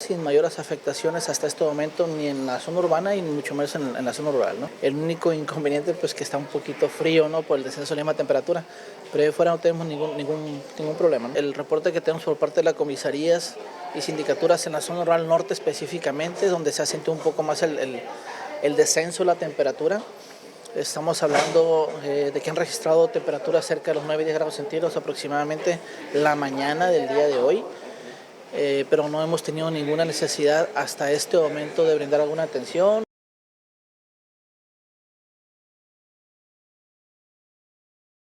sin mayores afectaciones hasta este momento, ni en la zona urbana y ni mucho menos en la zona rural, ¿no? El único inconveniente pues que está un poquito frío, ¿no? Por el descenso de la misma temperatura, pero de fuera no tenemos ningún problema, ¿no? El reporte que tenemos por parte de las comisarías y sindicaturas en la zona rural norte específicamente, donde se ha sentido un poco más el descenso de la temperatura. Estamos hablando de que han registrado temperaturas cerca de los 9-10 grados centígrados aproximadamente la mañana del día de hoy, pero no hemos tenido ninguna necesidad hasta este momento de brindar alguna atención.